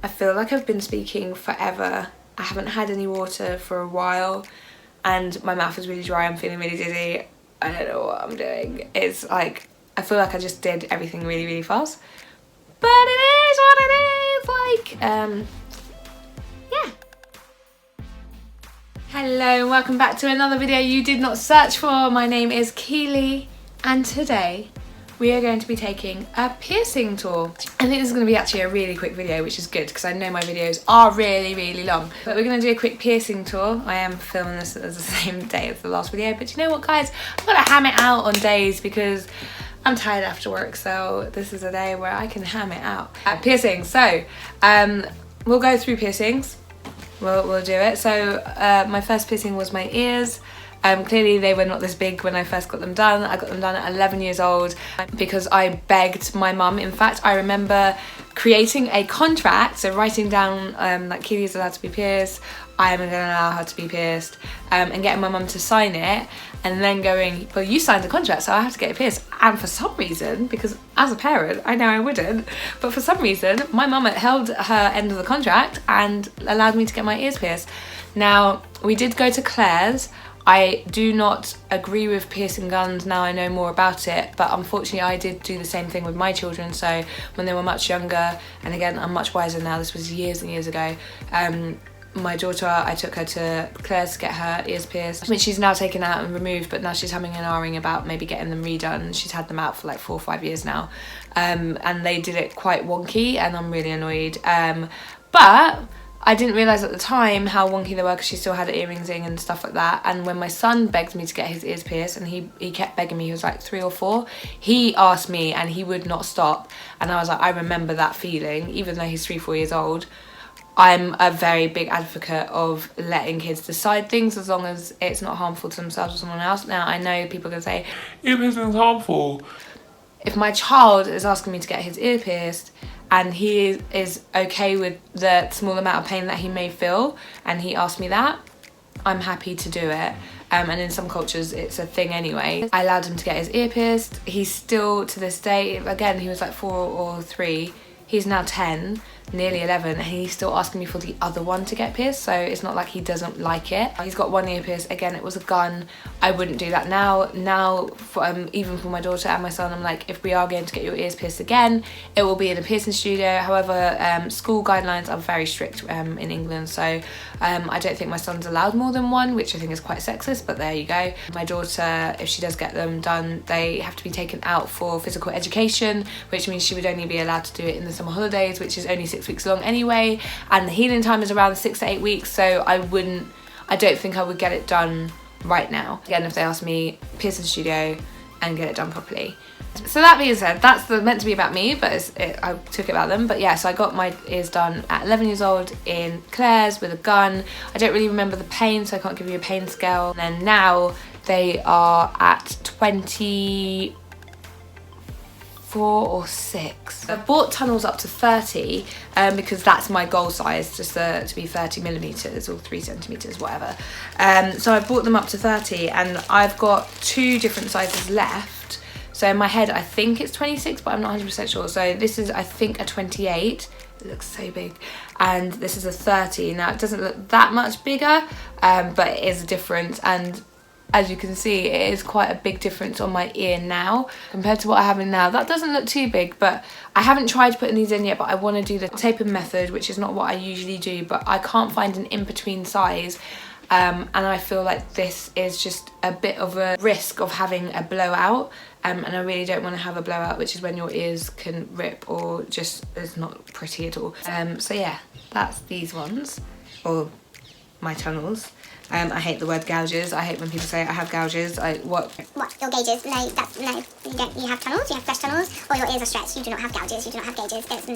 I feel like I've been speaking forever. I haven't had any water for a while and my mouth is really dry. I'm feeling really dizzy. I don't know what I'm doing. It's like, I feel like I just did everything really, really fast. But it is what it is, like, yeah. Hello and welcome back to another video you did not search for. My name is Keely and today we are going to be taking a piercing tour. I think this is going to be actually a really quick video, which is good because I know my videos are really, really long. But we're going to do a quick piercing tour. I am filming this at the same day as the last video, but you know what guys? I've got to ham it out on days because I'm tired after work, so this is a day where I can ham it out. Piercing, so we'll go through piercings. We'll do it. So my first piercing was my ears. Clearly they were not this big when I first got them done. I got them done at 11 years old because I begged my mum. In fact, I remember creating a contract, so writing down like Keely is allowed to be pierced, I am going to allow her to be pierced, and getting my mum to sign it, and then going, well, you signed the contract, so I have to get it pierced. And for some reason, because as a parent, I know I wouldn't, but for some reason, my mum held her end of the contract and allowed me to get my ears pierced. Now, we did go to Claire's. I do not agree with piercing guns now I know more about it, but unfortunately I did do the same thing with my children. So when they were much younger, and again I'm much wiser now, this was years and years ago, my daughter, I took her to Claire's to get her ears pierced, which she's now taken out and removed, but now she's having an R-ing about maybe getting them redone. She's had them out for like 4 or 5 years now, and they did it quite wonky and I'm really annoyed, but I didn't realise at the time how wonky they were because she still had earrings in and stuff like that. And when my son begged me to get his ears pierced, and he kept begging me, he was like 3 or 4, he asked me and he would not stop. And I was like, I remember that feeling, even though he's 3 or 4 years old. I'm a very big advocate of letting kids decide things as long as it's not harmful to themselves or someone else. Now, I know people are going to say, ear piercing is harmful. If my child is asking me to get his ear pierced, and he is okay with the small amount of pain that he may feel, and he asked me that, I'm happy to do it. And in some cultures it's a thing anyway. I allowed him to get his ear pierced. He's still, to this day, again, he was like 4 or 3, he's now 10, nearly 11, and he's still asking me for the other one to get pierced, so it's not like he doesn't like it. He's got 1 ear pierced. Again, it was a gun. I wouldn't do that now for, even for my daughter and my son, I'm like, if we are going to get your ears pierced again, it will be in a piercing studio. However, school guidelines are very strict in England, so I don't think my son's allowed more than 1, which I think is quite sexist, but there you go. My daughter, if she does get them done, they have to be taken out for physical education, which means she would only be allowed to do it in the summer holidays, which is only 6 weeks long anyway, and the healing time is around 6 to 8 weeks, so I don't think I would get it done right now. Again, if they ask me, pierce in the studio and get it done properly. So that being said, that's meant to be about me, but I took it about them. But yeah, so I got my ears done at 11 years old in Claire's with a gun. I don't really remember the pain, so I can't give you a pain scale. And then now they are at 24 or 6. I bought tunnels up to 30 because that's my goal size, just to be 30 millimeters or 3 centimeters, whatever. So I bought them up to 30, and I've got 2 different sizes left. So in my head I think it's 26, but I'm not 100% sure. So this is, I think, a 28. It looks so big. And this is a 30. Now it doesn't look that much bigger, but it is a difference, and as you can see, it is quite a big difference on my ear now compared to what I have in now. That doesn't look too big, but I haven't tried putting these in yet, but I want to do the taping method, which is not what I usually do, but I can't find an in-between size. And I feel like this is just a bit of a risk of having a blowout, and I really don't want to have a blowout, which is when your ears can rip or just it's not pretty at all. So yeah, that's these ones, or my tunnels. I hate the word gouges. I hate when people say I have gouges. What, your gauges? No, no, you don't. You have tunnels, you have fresh tunnels, or your ears are stretched. You do not have gouges, you do not have gauges. It's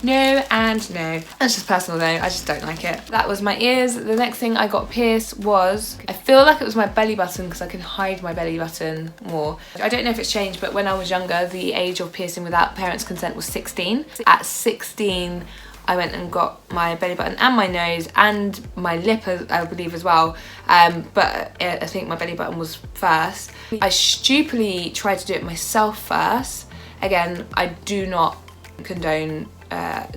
no and no. That's just personal though, I just don't like it. That was my ears. The next thing I got pierced was, I feel like it was my belly button because I can hide my belly button more. I don't know if it's changed, but when I was younger, the age of piercing without parents' consent was 16. At 16, I went and got my belly button and my nose and my lip, I believe, as well. But I think my belly button was first. I stupidly tried to do it myself first. Again, I do not condone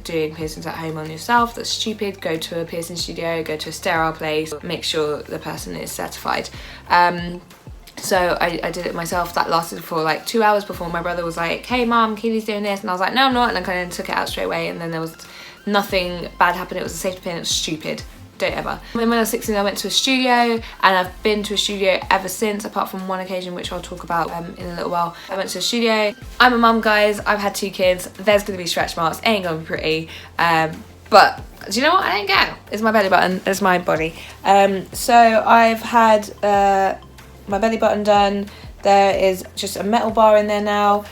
doing piercings at home on yourself. That's stupid. Go to a piercing studio, go to a sterile place, make sure the person is certified. So I did it myself. That lasted for like 2 hours before my brother was like, hey mom, Keely's doing this, and I was like, no I'm not, and I kind of took it out straight away, and then there was nothing bad happened. It was a safety pin. It was stupid. Don't ever. Then when I was 16 I went to a studio, and I've been to a studio ever since, apart from one occasion which I'll talk about in a little while. I went to a studio. I'm a mum, guys. I've had 2 kids. There's gonna be stretch marks. Ain't gonna be pretty, but do you know what? I don't care. It's my belly button. It's my body. So I've had my belly button done. There is just a metal bar in there now.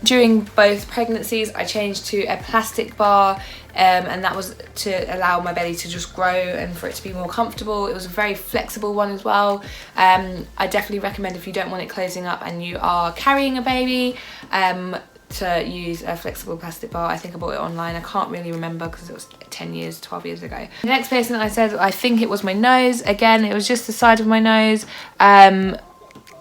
During both pregnancies I changed to a plastic bar, and that was to allow my belly to just grow and for it to be more comfortable. It was a very flexible one as well. I definitely recommend, if you don't want it closing up and you are carrying a baby, to use a flexible plastic bar. I think I bought it online. I can't really remember because it was 10 years, 12 years ago. The next piercing I said, I think it was my nose. Again, it was just the side of my nose.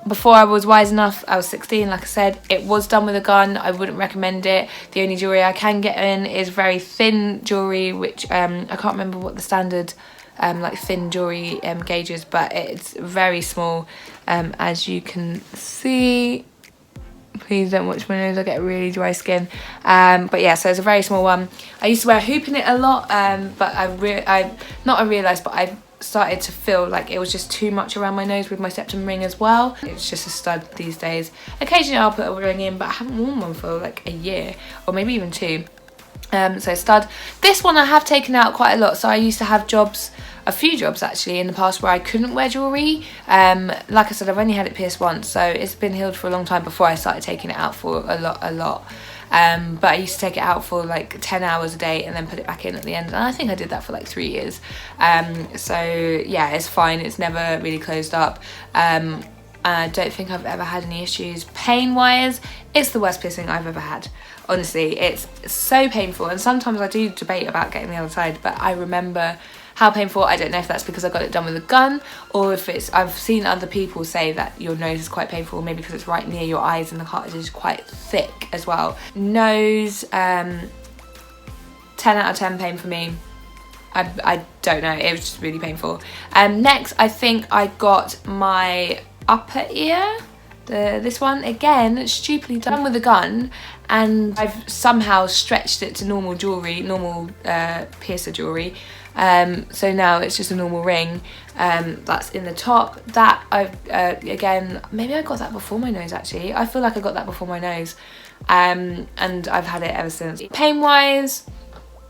Before I was wise enough, I was 16, like I said, it was done with a gun. I wouldn't recommend it. The only jewellery I can get in is very thin jewellery, which I can't remember what the standard like thin jewellery gauge is, but it's very small, as you can see. Please don't watch my nose, I get really dry skin. But yeah, so it's a very small one. I used to wear a hoop in it a lot, but I realised, but I started to feel like it was just too much around my nose with my septum ring as well. It's just a stud these days. Occasionally I'll put a ring in, but I haven't worn one for like a year, or maybe even 2. So stud. This one I have taken out quite a lot. So I used to have jobs, a few jobs actually in the past, where I couldn't wear jewellery. Like I said, I've only had it pierced once, so it's been healed for a long time before I started taking it out for a lot. But I used to take it out for like 10 hours a day and then put it back in at the end, and I think I did that for like 3 years. So yeah, it's fine. It's never really closed up. I don't think I've ever had any issues pain wise. It's the worst piercing I've ever had. Honestly, it's so painful, and sometimes I do debate about getting the other side, but I remember how painful. I don't know if that's because I got it done with a gun, or if it's, I've seen other people say that your nose is quite painful, maybe because it's right near your eyes and the cartilage is quite thick as well. Nose, 10 out of 10 pain for me. I don't know, it was just really painful. Next, I think I got my upper ear, this one, again, stupidly done with a gun, and I've somehow stretched it to normal jewellery, normal piercer jewellery. So now it's just a normal ring that's in the top. That I've again, maybe I got that before my nose actually. I feel like I got that before my nose, and I've had it ever since. Pain wise,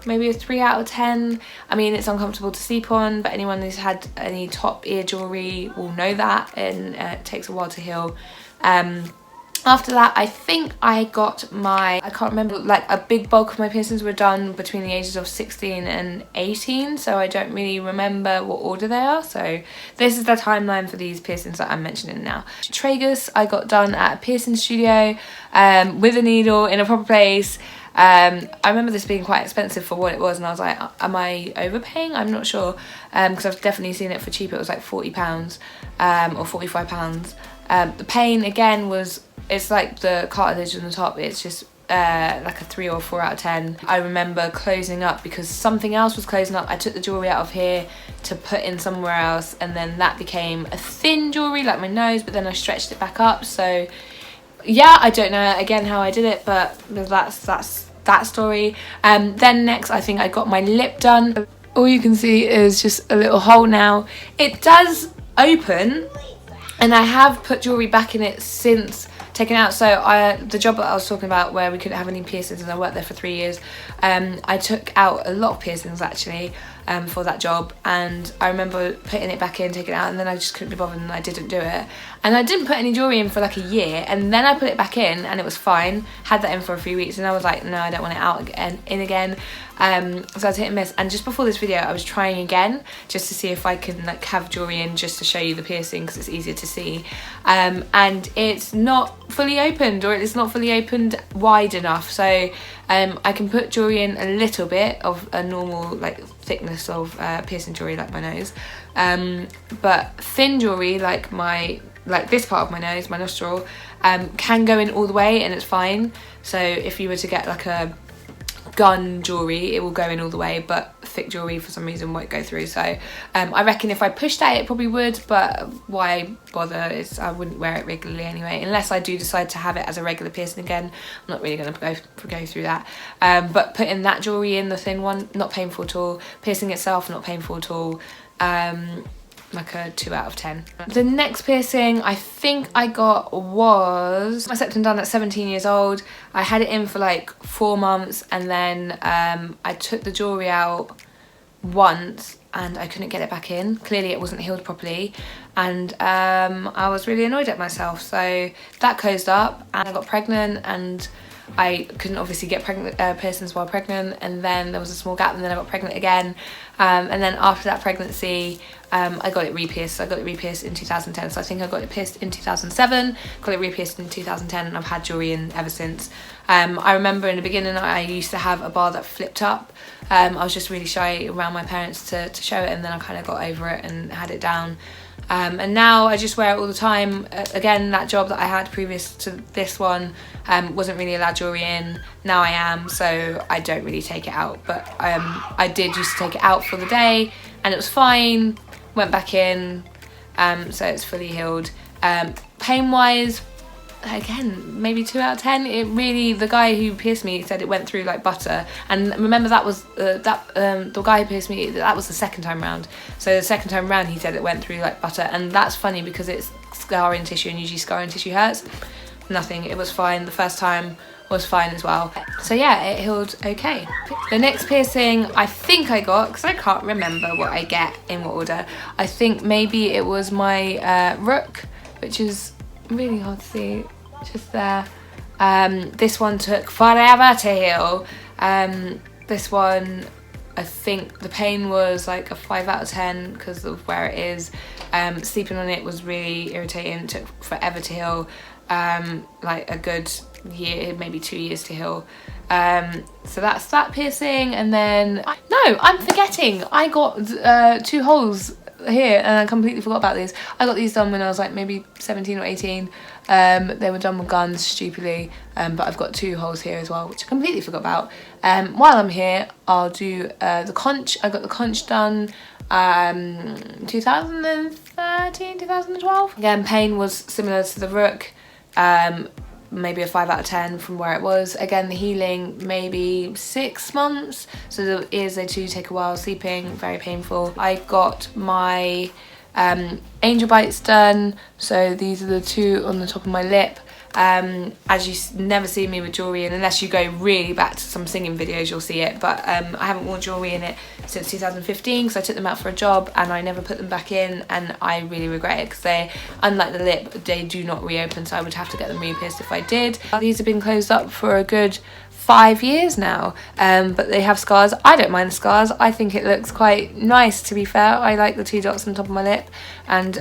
maybe a 3 out of 10. I mean, it's uncomfortable to sleep on, but anyone who's had any top ear jewellery will know that, and it takes a while to heal. After that, I think I got my, I can't remember, like a big bulk of my piercings were done between the ages of 16 and 18, so I don't really remember what order they are. So this is the timeline for these piercings that I'm mentioning now. Tragus, I got done at a piercing studio with a needle in a proper place. I remember this being quite expensive for what it was, and I was like, am I overpaying? I'm not sure, because I've definitely seen it for cheaper. It was like £40 or £45. The pain again was, it's like the cartilage on the top, it's just like a 3 or 4 out of 10. I remember closing up because something else was closing up. I took the jewellery out of here to put in somewhere else, and then that became a thin jewellery like my nose, but then I stretched it back up. So yeah, I don't know again how I did it, but that's that story. Then next, I think I got my lip done. All you can see is just a little hole now. It does open, and I have put jewellery back in it since taken out. So the job that I was talking about where we couldn't have any piercings, and I worked there for 3 years, I took out a lot of piercings actually for that job, and I remember putting it back in, taking it out, and then I just couldn't be bothered and I didn't do it. And I didn't put any jewellery in for like a year, and then I put it back in and it was fine. Had that in for a few weeks, and I was like, no, I don't want it out in again. So I was hit and miss, and just before this video I was trying again just to see if I can like have jewellery in just to show you the piercing because it's easier to see, and it's not fully opened, or it's not fully opened wide enough. So I can put jewellery in a little bit of a normal like thickness of piercing jewellery like my nose, but thin jewellery like this part of my nose, my nostril, can go in all the way and it's fine. So if you were to get like a gun jewellery, it will go in all the way, but thick jewellery for some reason won't go through. So I reckon if I pushed that, it probably would, but why bother? I wouldn't wear it regularly anyway, unless I do decide to have it as a regular piercing again. I'm not really going to go through that. But putting that jewellery in, the thin one, not painful at all. Piercing itself, not painful at all. Like a 2 out of 10. The next piercing I think I got was my septum done at 17 years old. I had it in for like 4 months, and then I took the jewellery out once and I couldn't get it back in. Clearly it wasn't healed properly, and I was really annoyed at myself, so that closed up and I got pregnant, and I couldn't obviously get piercings while pregnant, and then there was a small gap, and then I got pregnant again, and then after that pregnancy I got it re-pierced. I got it re-pierced in 2010, so I think I got it pierced in 2007, got it re-pierced in 2010, and I've had jewellery in ever since. I remember in the beginning I used to have a bar that flipped up. I was just really shy around my parents to show it, and then I kind of got over it and had it down. And now I just wear it all the time. Again, that job that I had previous to this one wasn't really allowed jewellery in. Now I am, so I don't really take it out. But I did used to take it out for the day, and it was fine. Went back in, so it's fully healed. Pain-wise, again, maybe 2 out of 10. It really, the guy who pierced me said it went through like butter, and remember that was the guy who pierced me, that was the second time round. So the second time round he said it went through like butter, and that's funny because it's scarring tissue, and usually scarring tissue hurts. Nothing, it was fine. The first time was fine as well. So yeah, it healed okay. The next piercing I think I got, because I can't remember what I get in what order, I think maybe it was my rook, which is really hard to see just there. This one took forever to heal. This one, I think the pain was like a 5 out of 10 because of where it is. Sleeping on it was really irritating. It took forever to heal, like a good year, maybe 2 years to heal. So that's that piercing. And then no, I'm forgetting, I got 2 holes here, and I completely forgot about these. I got these done when I was like maybe 17 or 18. They were done with guns, stupidly, but I've got 2 holes here as well, which I completely forgot about. While I'm here, I'll do the conch. I got the conch done 2013, 2012. Again, pain was similar to the rook, maybe a 5 out of 10 from where it was. Again, the healing maybe 6 months, so the ears, they do take a while. Sleeping, very painful. I got my angel bites done, so these are the 2 on the top of my lip. As you never see me with jewellery in, unless you go really back to some singing videos, you'll see it, but I haven't worn jewellery in it since 2015 because I took them out for a job and I never put them back in, and I really regret it because they, unlike the lip, they do not reopen, so I would have to get them re-pierced if I did. These have been closed up for a good 5 years now, but they have scars. I don't mind the scars. I think it looks quite nice, to be fair. I like the 2 dots on top of my lip, and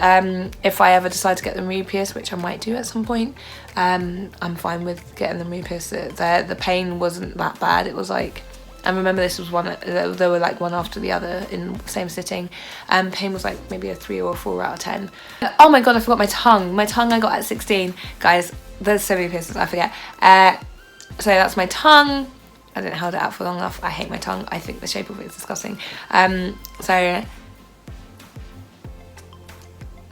if I ever decide to get them re-pierced, which I might do at some point, I'm fine with getting them re-pierced. The pain wasn't that bad. It was like, I remember this was one, they were like one after the other in the same sitting. Pain was like maybe a 3 or a 4 out of 10. Oh my god, I forgot my tongue. My tongue I got at 16. Guys, there's so many piercings I forget. So that's my tongue. I didn't hold it out for long enough. I hate my tongue. I think the shape of it is disgusting. So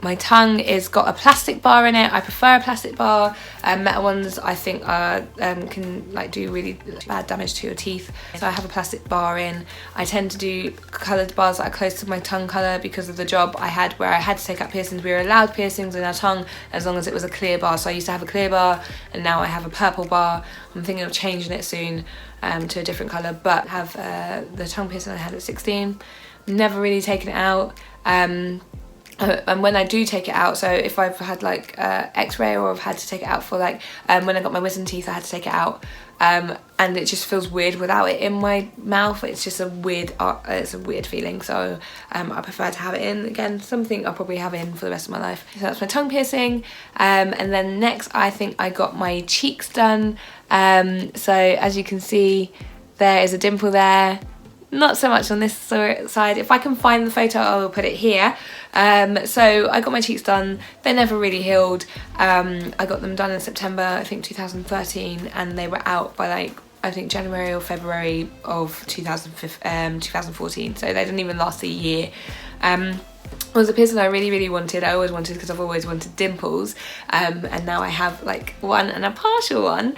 my tongue is got a plastic bar in it. I prefer a plastic bar. Metal ones I think can like do really bad damage to your teeth. So I have a plastic bar in. I tend to do coloured bars that are close to my tongue colour because of the job I had where I had to take out piercings. We were allowed piercings in our tongue as long as it was a clear bar. So I used to have a clear bar, and now I have a purple bar. I'm thinking of changing it soon to a different colour, but have the tongue piercing I had at 16. Never really taken it out. And when I do take it out, so if I've had like x-ray, or I've had to take it out for like when I got my wisdom teeth, I had to take it out, and it just feels weird without it in my mouth. It's just a weird it's a weird feeling, so I prefer to have it in. Again, something I'll probably have in for the rest of my life. So that's my tongue piercing, and then next I think I got my cheeks done. So as you can see, there is a dimple there. Not so much on this side. If I can find the photo, I will put it here. So I got my cheeks done. They never really healed. I got them done in September, I think 2013, and they were out by like I think January or February of 2014, so they didn't even last a year. It was a piercing I really wanted. I always wanted, because I've always wanted dimples, and now I have like one and a partial one,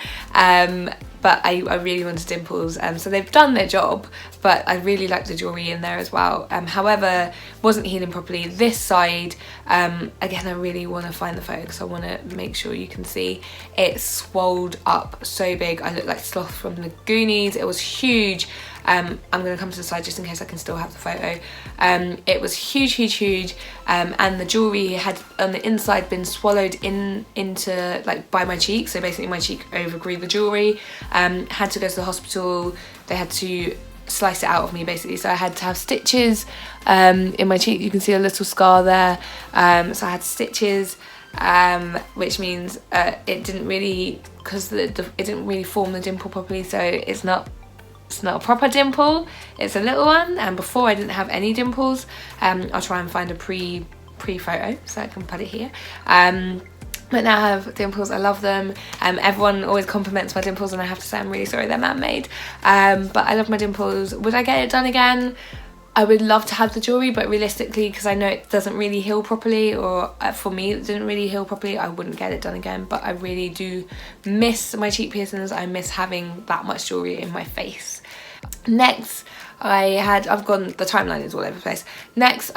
but I really wanted dimples, so they've done their job, but I really like the jewellery in there as well. However, wasn't healing properly. This side, again, I really want to find the photo because I want to make sure you can see. It swolled up so big. I looked like Sloth from the Goonies. It was huge. I'm going to come to the side just in case I can still have the photo. It was huge, and the jewellery had on the inside been swallowed into like by my cheek, so basically my cheek overgrew the jewellery. Had to go to the hospital. They had to slice it out of me basically, so I had to have stitches in my cheek. You can see a little scar there, so I had stitches, which means it didn't really, because it didn't really form the dimple properly, so it's not a proper dimple, it's a little one. And before I didn't have any dimples. I'll try and find a pre photo so I can put it here. But now I have dimples. I love them. Everyone always compliments my dimples, and I have to say I'm really sorry they're man-made. But I love my dimples. Would I get it done again? I would love to have the jewellery, but realistically, because I know it doesn't really heal properly, or for me it didn't really heal properly, I wouldn't get it done again. But I really do miss my cheek piercings. I miss having that much jewellery in my face. Next, I've gone, the timeline is all over the place. Next,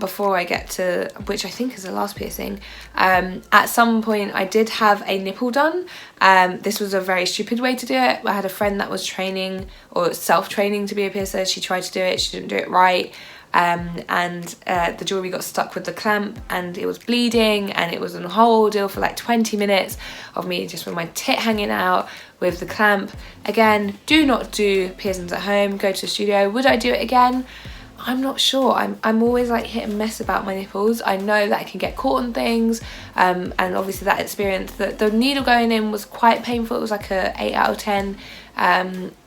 before I get to, which I think is the last piercing, at some point I did have a nipple done. This was a very stupid way to do it. I had a friend that was training, or self-training to be a piercer. She tried to do it, she didn't do it right. And the jewellery got stuck with the clamp, and it was bleeding, and it was a whole ordeal for like 20 minutes of me just with my tit hanging out with the clamp. Again, do not do piercings at home, go to the studio. Would I do it again? I'm not sure. I'm always like hit and miss about my nipples. I know that I can get caught on things, and obviously that experience, the needle going in was quite painful. It was like a 8 out of 10,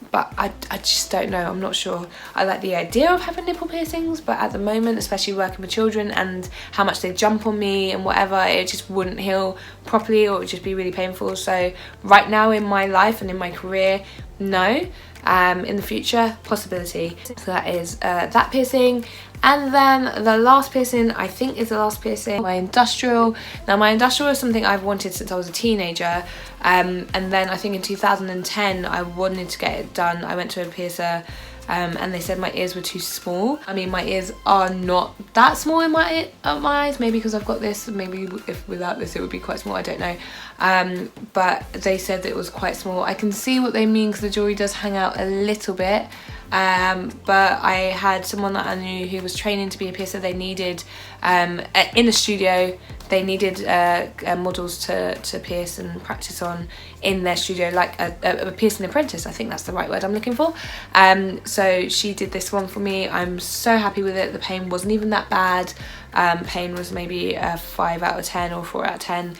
but I just don't know. I'm not sure. I like the idea of having nipple piercings, but at the moment, especially working with children and how much they jump on me and whatever, it just wouldn't heal properly, or it would just be really painful. So right now in my life and in my career, no. In the future, possibility. So that is that piercing. And then the last piercing, I think is the last piercing, my industrial. Now my industrial is something I've wanted since I was a teenager, and then I think in 2010 I wanted to get it done. I went to a piercer, and they said my ears were too small. I mean, my ears are not that small in my eyes, maybe because I've got this, maybe if without this it would be quite small, I don't know. But they said that it was quite small. I can see what they mean, because the jewellery does hang out a little bit. But I had someone that I knew who was training to be a piercer. They needed, in a studio, they needed models to pierce and practice on in their studio, like a piercing apprentice. I think that's the right word I'm looking for. So she did this one for me. I'm so happy with it. The pain wasn't even that bad. Pain was maybe a 5 out of 10 or 4 out of 10,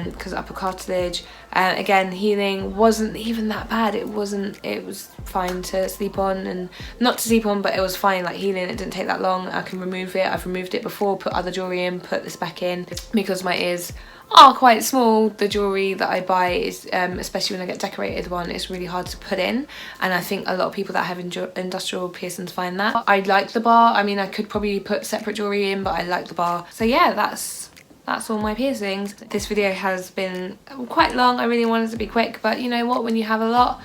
because upper cartilage. Again, healing wasn't even that bad. It was fine to sleep on, and not to sleep on, but it was fine, like healing. It didn't take that long. I can remove it. I've removed it before, put other jewellery in, put this back in. Because my ears are quite small, the jewellery that I buy is, especially when I get decorated one, it's really hard to put in, and I think a lot of people that have industrial piercings find that. I like the bar. I mean, I could probably put separate jewellery in, but I like the bar. So yeah, that's all my piercings. This video has been quite long. I really wanted to be quick, but you know what, when you have a lot,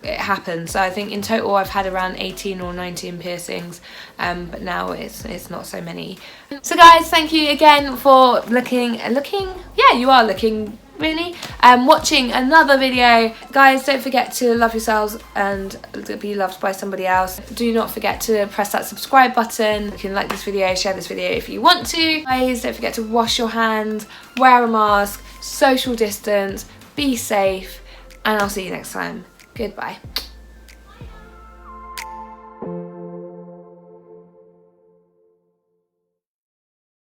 it happens. So I think in total I've had around 18 or 19 piercings, but now it's not so many. So guys, thank you again for looking, yeah, you are looking, really, watching another video. Guys, don't forget to love yourselves and be loved by somebody else. Do not forget to press that subscribe button. You can like this video, share this video if you want to. Guys, don't forget to wash your hands, wear a mask, social distance, be safe, and I'll see you next time. Goodbye.